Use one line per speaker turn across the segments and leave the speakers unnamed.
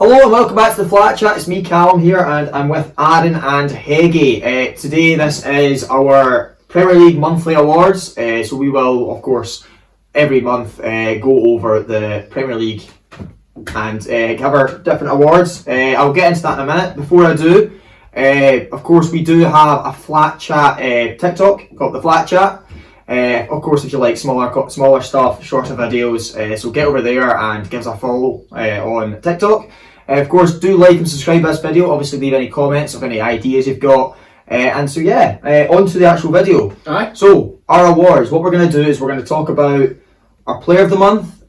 Hello and welcome back to the Flat Chat. It's me, Callum, here, and I'm with Aaron and Heggie. Today, this is our Premier League monthly awards. So we will, of course, every month go over the Premier League and give our different awards. I'll get into that in a minute. Before I do, of course, we do have a Flat Chat TikTok called the Flat Chat. Of course, if you like smaller stuff, shorter videos, so get over there and give us a follow on TikTok. Of course, do like and subscribe to this video. Obviously, leave any comments of any ideas you've got. And so yeah, on to the actual video.
Alright.
So, our awards, what we're going to do is we're going to talk about our player of the month,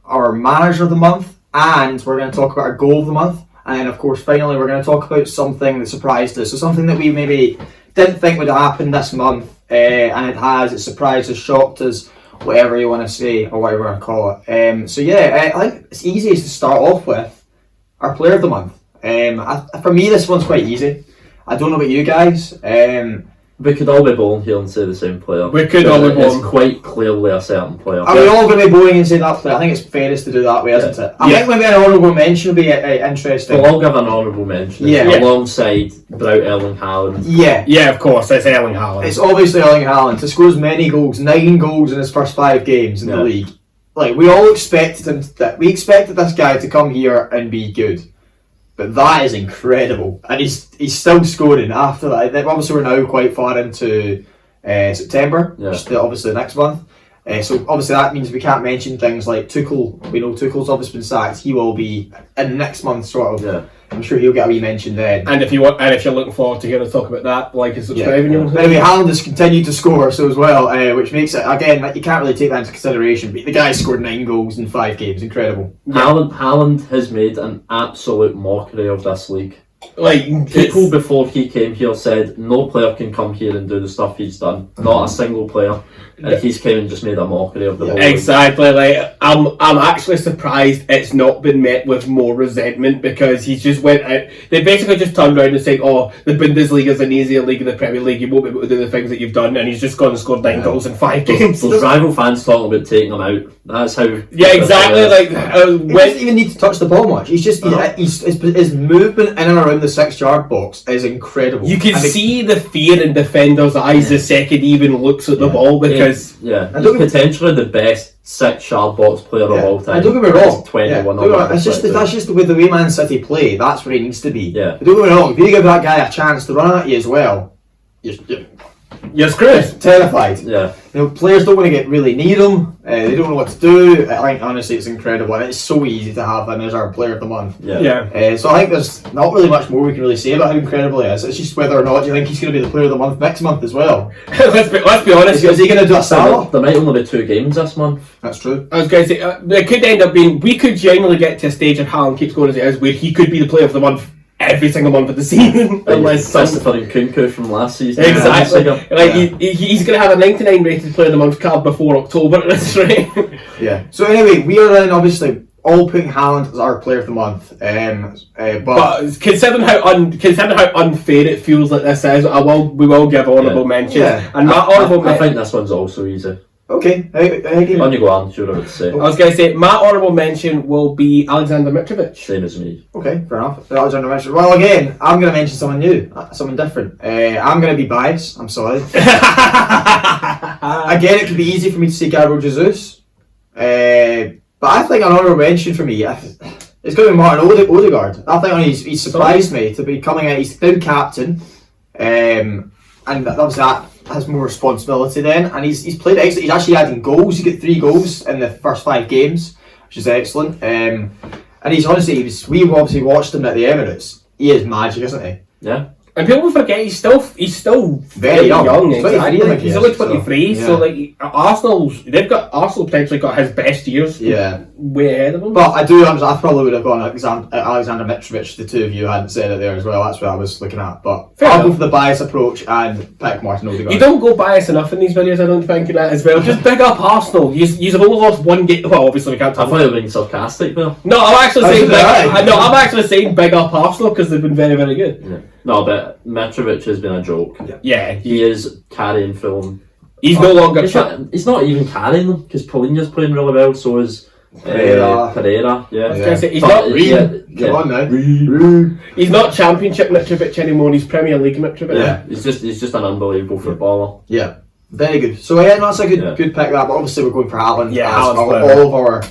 our manager of the month, and we're going to talk about our goal of the month. And then, of course, finally, we're going to talk about something that surprised us. So something that we maybe didn't think would happen this month, and it has. It surprised us, shocked us, whatever you want to say, or whatever you want to call it. So yeah, I think it's easiest to start off with our player of the month. For me, this one's quite easy. I don't know about you guys.
We could all be born here and say the same player.
We could all be born.
It's quite clearly a certain player.
Are we all going to be boring and say that player? I think it's fairest to do that way, isn't it? I think maybe an honourable mention would be interesting.
We'll all give an honourable mention. Alongside Braut Erling Haaland.
Yeah, of course, it's Erling Haaland.
It's obviously Erling Haaland to score as many goals, 9 goals in his first 5 games in the league. Like, we all expected we expected this guy to come here and be good. But that is incredible, and he's still scoring after that. Obviously, we're now quite far into September, which is obviously next month. So obviously that means we can't mention things like Tuchel. We know Tuchel's obviously been sacked. He will be in next month, sort of. Yeah. I'm sure he'll get a wee mention then.
And if you're looking forward to hearing us talk about that, like and subscribe.
But anyway, Haaland has continued to score so as well, which makes it again you can't really take that into consideration. But the guy scored 9 goals in 5 games, incredible.
Haaland has made an absolute mockery of this league.
Like
people before he came here said no player can come here and do the stuff he's done. Not a single player. And he's came and just made a mockery of the whole league.
Exactly. Like I'm actually surprised it's not been met with more resentment, because he's just went out. They basically just turned around and said, "Oh, the Bundesliga is an easier league than the Premier League. You won't be able to do the things that you've done." And he's just gone and scored 9 goals in 5 games.
Those rival fans talking about taking him out. That's how.
Yeah, exactly. Like
he doesn't even need to touch the ball much. He's just his movement in and around the 6-yard box is incredible.
You can see the fear in defenders' eyes the second he even looks at the ball, because
he's potentially the best 6-yard box player of all time.
And don't get me wrong,
21
that's just the way Man City play. That's where he needs to be.
Yeah.
But don't get me wrong, if you give that guy a chance to run at you as well,
you're screwed.
Terrified.
Yeah.
Players don't want to get really near him. They don't know what to do. I think honestly it's incredible, and it's so easy to have him as our player of the month. So I think there's not really much more we can really say about how incredible he is. It's just whether or not do you think he's going to be the player of the month next month as well.
let's be honest.
Is he going to do a Salah?
There might only be 2 games this month.
That's true.
I was going to say it could end up being, we could genuinely get to a stage if Haaland keeps going as he is, where he could be the player of the month every single month of the season.
Unless Christopher Nkunku from last season.
Exactly. He's going to have a 99 rated player of the month card before October at this rate.
Yeah. So anyway, we are then obviously all putting Haaland as our player of the month. But
considering how unfair it feels like this is, we will give honourable mentions.
Yeah.
And
I think this one's also easy.
Okay.
On you go on, sure I would say.
I was going to say, my honourable mention will be Alexander Mitrovic.
Same as me.
Okay, fair enough. Alexander Mitrovic. Well, again, I'm going to mention someone new, someone different. I'm going to be biased. I'm sorry. Again, it could be easy for me to say Gabriel Jesus. But I think an honourable mention for me, it's going to be Martin Odegaard. I think he's surprised me to be coming out. He's now captain. And obviously that has more responsibility then, and he's played excellent. He's actually adding goals. He got 3 goals in the first 5 games, which is excellent. And he's honestly, we've obviously watched him at the Emirates. He is magic, isn't he?
Yeah.
And people forget he's still
very young.
Exactly. He's only 23,
so
so like Arsenal potentially got his best years. Way ahead of him.
But I probably would have gone Alexander Mitrovic. The two of you hadn't said it there as well. That's what I was looking at. But I'll go for the bias approach and pick Martin Odegaard.
You don't go bias enough in these videos, I don't think, as well. Just big up Arsenal. You've only lost 1 game. Well, obviously we can't.
I thought you were being sarcastic there.
No, I'm actually saying big up Arsenal because they've been very, very good.
Yeah. No, but Mitrovic has been a joke.
Yeah,
he is carrying Fulham.
He's no longer.
He's not even carrying them, because Polina's playing really well. So is Pereira, yeah.
I was gonna say, he's
But,
not
Come on now.
he's not Championship Mitrovic anymore. He's Premier League Mitrovic.
Yeah.
He's just an unbelievable footballer.
Yeah. Very good. So yeah, that's a good
Yeah.
good pick that. But obviously we're going for Haaland.
Yeah,
as
Haaland's
all,
player.
all of our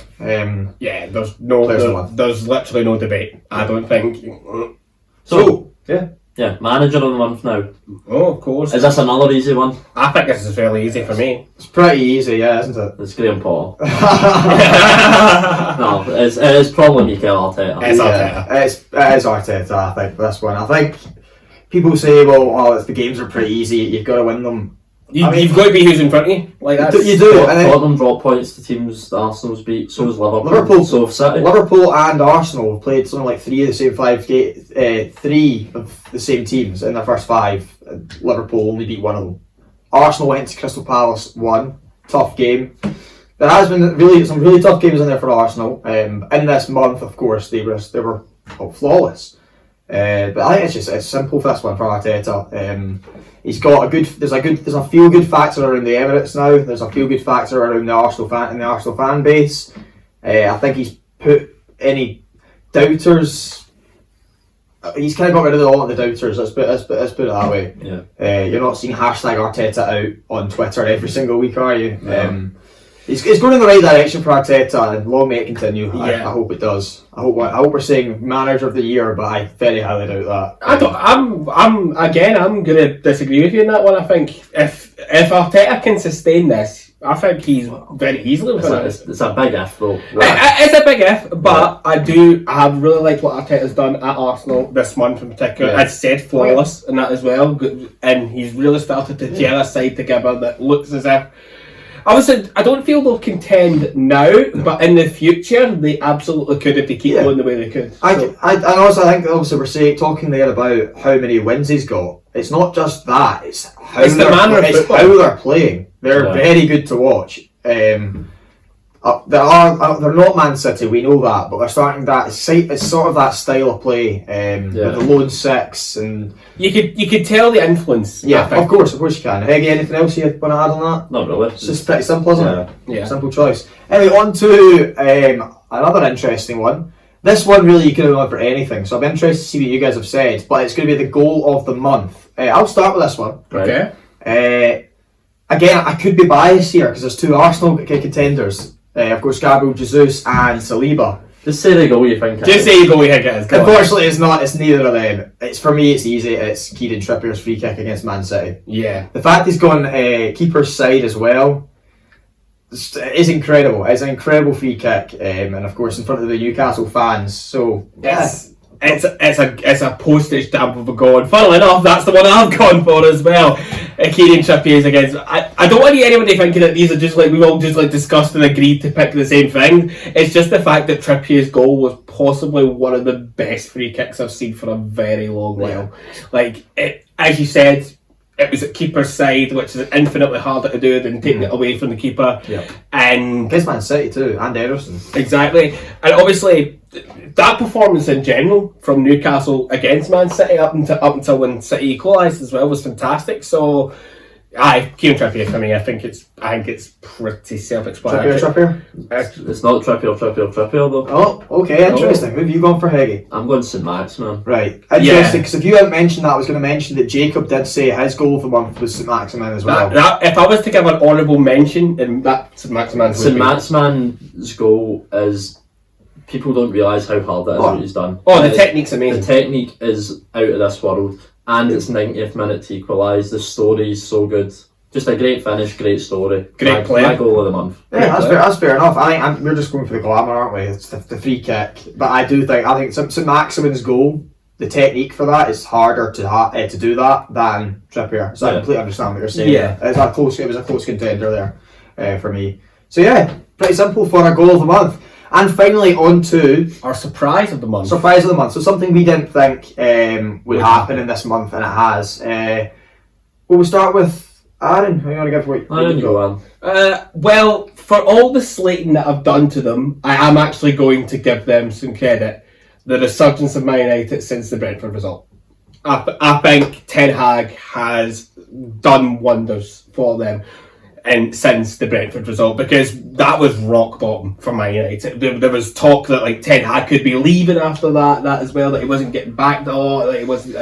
Yeah, there's literally no debate. I don't think.
So
Yeah, manager of the month now.
Oh, of course.
Is this another easy one?
I think this is fairly easy for me.
it's pretty easy, yeah, isn't it?
It's Graham Potter. No, it's probably Mikel Arteta.
It's
Yeah,
Arteta.
it is Arteta, I think, for this one. I think people say, well, if the games are pretty easy, you've got to win them.
You've got to be who's in front of you. Like that's,
You do, and then
Tottenham drop points to teams that Arsenal's beat. So has Liverpool.
Liverpool.
So have City.
Liverpool and Arsenal have played something like three of the same teams in their first 5. Liverpool only beat one of them. Arsenal went to Crystal Palace, won. Tough game. There has been some really tough games in there for Arsenal. In this month, of course, they were flawless. But I think it's simple for this one for Arteta. He's got there's a feel good factor around the Emirates now. There's a feel good factor around the Arsenal fan base. I think he's put any doubters. He's kind of got rid of all of the doubters. Let's put it that way.
Yeah.
You're not seeing hashtag Arteta out on Twitter every single week, are you?
No.
It's going in the right direction for Arteta, and long may it continue.
Yeah.
I hope it does. I hope we're saying manager of the year, but I very highly doubt that.
I'm gonna disagree with you in that one. I think if Arteta can sustain this, I think he's very easily within it.
It's a big if though.
It's a big if, but I really like what Arteta's done at Arsenal this month in particular.
Yeah.
As said, flawless in that as well, and he's really started to gel a side together that looks as if. Obviously, I don't feel they'll contend now, but in the future, they absolutely could if they keep going the way they could.
I also think obviously we're talking there about how many wins he's got. It's not just that; it's how
It's the manner of football.
how they're playing. They're
Yeah.
very good to watch. They're not Man City, we know that, but they're starting that. It's sort of that style of play with the lone six and
You could tell the influence.
yeah,
I think.
of course you can. Hey, anything else you want to add on that?
Not really.
It's just pretty simple, isn't it?
Yeah.
Simple choice. Anyway, on to another interesting one. This one really you could have gone for anything, so I'm interested to see what you guys have said, but it's going to be the goal of the month. I'll start with this one.
Right.
Okay.
Again, I could be biased here because there's 2 Arsenal contenders. Of course, Gabriel Jesus and Saliba.
Just say the goal you think.
Just say you go ahead, guys. Go on.
Unfortunately, it's not. It's neither of them. For me, it's easy. It's Kieran Trippier's free kick against Man City.
Yeah.
The fact he's gone keeper's side as well is incredible. It's an incredible free kick, and of course in front of the Newcastle fans. So yeah,
It's a postage stamp of a goal. And funnily enough, that's the one I've gone for as well. Kieran Trippier's against. I don't want anybody thinking that these are just like we've all just like discussed and agreed to pick the same thing. It's just the fact that Trippier's goal was possibly one of the best free kicks I've seen for a very long while. Like as you said, it was at keeper's side, which is infinitely harder to do than taking it away from the keeper.
Yeah.
And
against Man City too, and Ederson.
exactly, and obviously that performance in general from Newcastle against Man City up until when City equalised as well was fantastic. So, Kieran Trippier for me. I think it's pretty self-explanatory.
Trippier.
It's not Trippier though.
Oh, okay, interesting. Who have you gone for, Heggie?
I'm going St Max, man.
Right, interesting. Because if you hadn't mentioned that, I was going to mention that Jacob did say his goal of the month was St Maximin as well.
If I was to give an honourable mention, and that St Maximin.
St Maximin's goal is. People don't realise how hard that is what he's done.
Oh, the technique's amazing.
The technique is out of this world, and it's 90th minute to equalise. The story is so good. Just a great finish, great story.
Great player.
My goal of the month.
Yeah, that's fair enough. I think we're just going for the glamour, aren't we? It's the free kick. But I think St Maximin's goal, the technique for that is harder to do that than Trippier. So I completely understand what you're saying.
Yeah.
It was a close contender there for me. So yeah, pretty simple for a goal of the month. And finally, on to
our surprise of the month.
Surprise of the month. So something we didn't think would happen in this month, and it has. We'll start with Aaron. How are you going to give what
I don't go on.
Well, for all the slating that I've done to them, I am actually going to give them some credit. The resurgence of Man United since the Brentford result. I think Ten Hag has done wonders for them. and since the Brentford result, because that was rock bottom for Man United. There was talk that like Ten Hag could be leaving after that as well, that he wasn't getting back at all, that it wasn't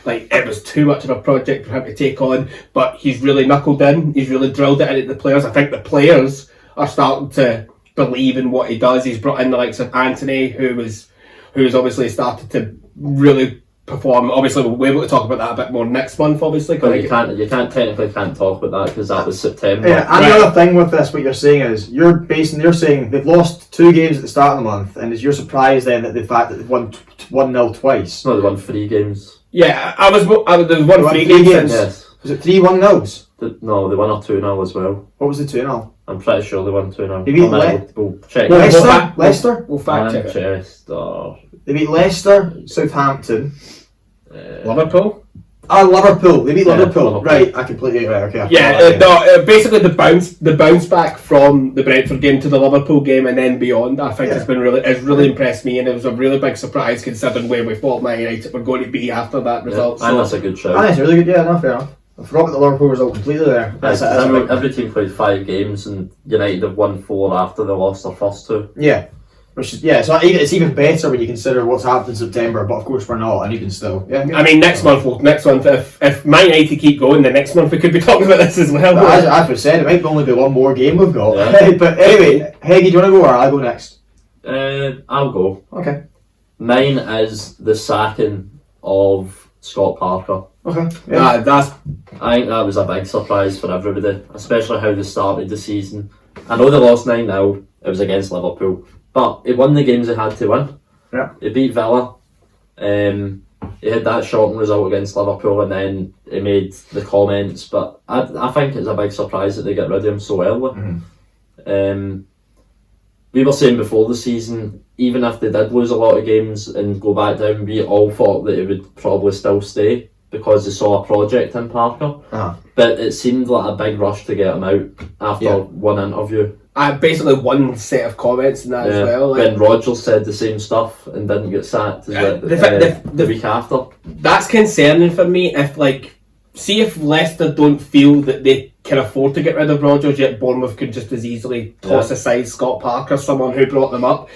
like it was too much of a project for him to take on. But he's really knuckled in. He's really drilled it into the players. I think the players are starting to believe in what he does. He's brought in the likes of Anthony, who's obviously started to really perform. Obviously, we'll be able to talk about that a bit more next month. Obviously,
but you can't technically talk about that because that was September.
Yeah, and the other thing with this, what you're saying is you're saying they've lost 2 games at the start of the month, and is you're surprised then at the fact that they've won 1-0 twice?
No, they won 3 games.
Yeah, there was 1 3 games.
Yes.
Was it 3 1-0s?
No, they won a 2-0 as well.
What was the 2-0?
I'm pretty sure they won 2-0.
They beat
we'll check.
Leicester?
We'll fact check it.
Manchester.
They beat Leicester, Southampton,
Liverpool.
Liverpool. They beat
Yeah,
Liverpool.
Liverpool.
Right, I completely right. Okay.
Basically the bounce back from the Brentford game to the Liverpool game and then beyond, I think has been really impressed me, and it was a really big surprise considering where we thought Man United were going to be after that result.
And that's a good show.
That's really good. Yeah, no, fair enough. I forgot about the Liverpool result completely there.
Every team played 5 games and United have won 4 after they lost their first 2.
Yeah. Which is, so it's even better when you consider what's happened in September, but of course we're not, and even still. Yeah,
I mean, next month, if Man United keep going, then next month we could be talking about this as well.
As we said, it might only be one more game we've got.
Yeah.
But anyway, Heggie, do you want to go or I'll go next?
I'll go.
Okay.
Mine is the sacking of Scott Parker.
Okay. Yeah.
I think that was a big surprise for everybody, especially how they started the season. I know they lost 9-0, it was against Liverpool, but he won the games he had to win.
Yeah.
He beat Villa. He had that shocking result against Liverpool, and then he made the comments. But I think it's a big surprise that they get rid of him so early.
Mm-hmm.
We were saying before the season, even if they did lose a lot of games and go back down, we all thought that he would probably still stay because they saw a project in Parker.
Uh-huh.
But it seemed like a big rush to get him out after one interview.
Basically one set of comments in that as well.
Ben Rodgers said the same stuff and didn't get sacked the week after.
That's concerning for me. If Leicester don't feel that they can afford to get rid of Rodgers, yet Bournemouth could just as easily toss aside Scott Parker, someone who brought them up.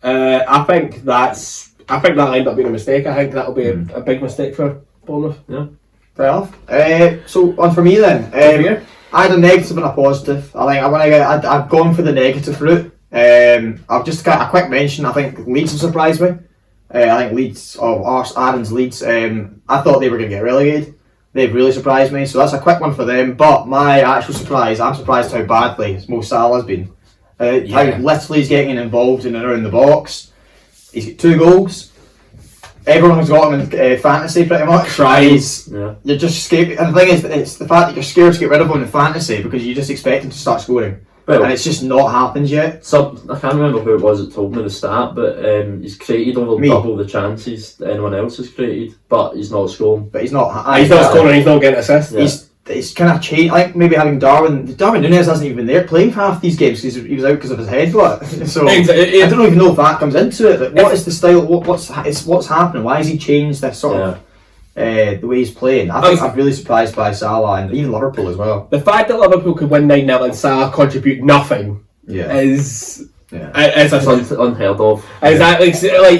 I think that'll end up being a mistake. I think that'll be a big mistake for Bournemouth.
Yeah. Fair enough. So on for me then. I had a negative and a positive. I've gone for the negative route. I've just got a quick mention. I think Leeds have surprised me. I think Aaron's Leeds. I thought they were going to get relegated. They've really surprised me. So that's a quick one for them. But my actual surprise, I'm surprised how badly Mo Salah's been. How literally he's getting involved in and around the box. He's got 2 goals. Everyone has got him in fantasy pretty much. You're just scared, and the thing is, it's the fact that you're scared to get rid of him in fantasy because you just expect him to start scoring, and it's just not happened yet.
So I can't remember who it was that told me the stat, but he's created over double the chances anyone else has created, but he's not scoring.
But he's not
scoring. He's not getting assists.
It's kind of changed. I think maybe having Darwin Núñez hasn't even been there playing for half these games because he was out because of his headbutt. So I don't even know if that comes into it. What is the style? What's happening? Why has he changed this sort of the way he's playing? I'm really surprised by Salah and even Liverpool as well.
The fact that Liverpool could win 9-0 and Salah contribute nothing is.
It's unheard of.
Exactly.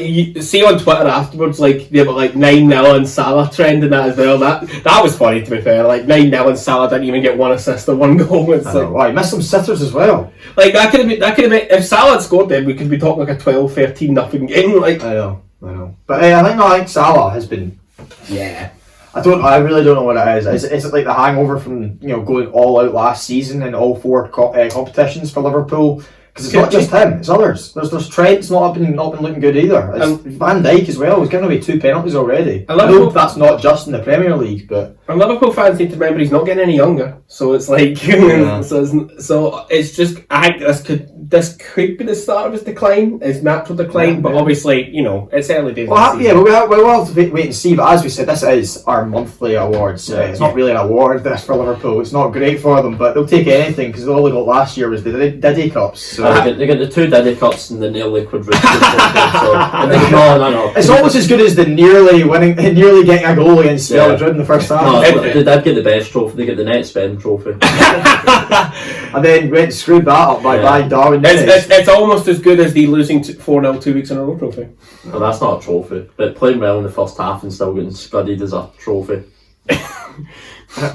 You see on Twitter afterwards, they were 9-0 and Salah trending that as well. That was funny, to be fair. 9-0 and Salah didn't even get 1 assist or 1 goal. It's
he missed some sitters as well.
That could have been. If Salah had scored, then we could be talking a 12-13-0 game.
I know. But I think Salah has been.
Yeah.
I really don't know what it is. Is it like the hangover from going all out last season in all 4 competitions for Liverpool? Because it's not just him, it's others. There's Trent's not been looking good either. It's Van Dijk as well. He's given away 2 penalties already. I know that's not just in the Premier League, but
Liverpool fans need to remember he's not getting any younger. So it's so it's just, I think this could this could be the start of his decline, his natural decline, but obviously, it's early days.
Well, yeah, but we'll have to wait and see. But as we said, this is our monthly awards. It's not really an award this for Liverpool. It's not great for them, but they'll take anything because all they got last year was the Diddy Cups. So.
They get the 2 Diddy Cups and the nearly quadruple. No.
It's almost as good as the nearly getting a goal against Real Madrid in the first half.
No, they did get the best trophy. They get the net spend trophy.
And then went and screwed that up by buying Darwin Núñez.
It's almost as good as the losing 4-0 2 weeks in a row trophy.
Well, that's not a trophy, but playing well in the first half and still getting scudded is a trophy.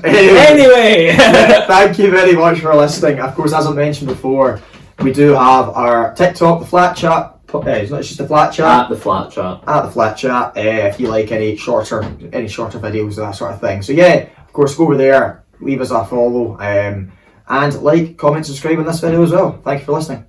Anyway, thank you very much for listening. Of course, as I mentioned before, we do have our TikTok, the Flat Chat. It's not just the Flat Chat.
At the Flat Chat.
At the Flat Chat. If you like any shorter videos, that sort of thing. So yeah, of course, go over there, leave us a follow, and like, comment, subscribe on this video as well. Thank you for listening.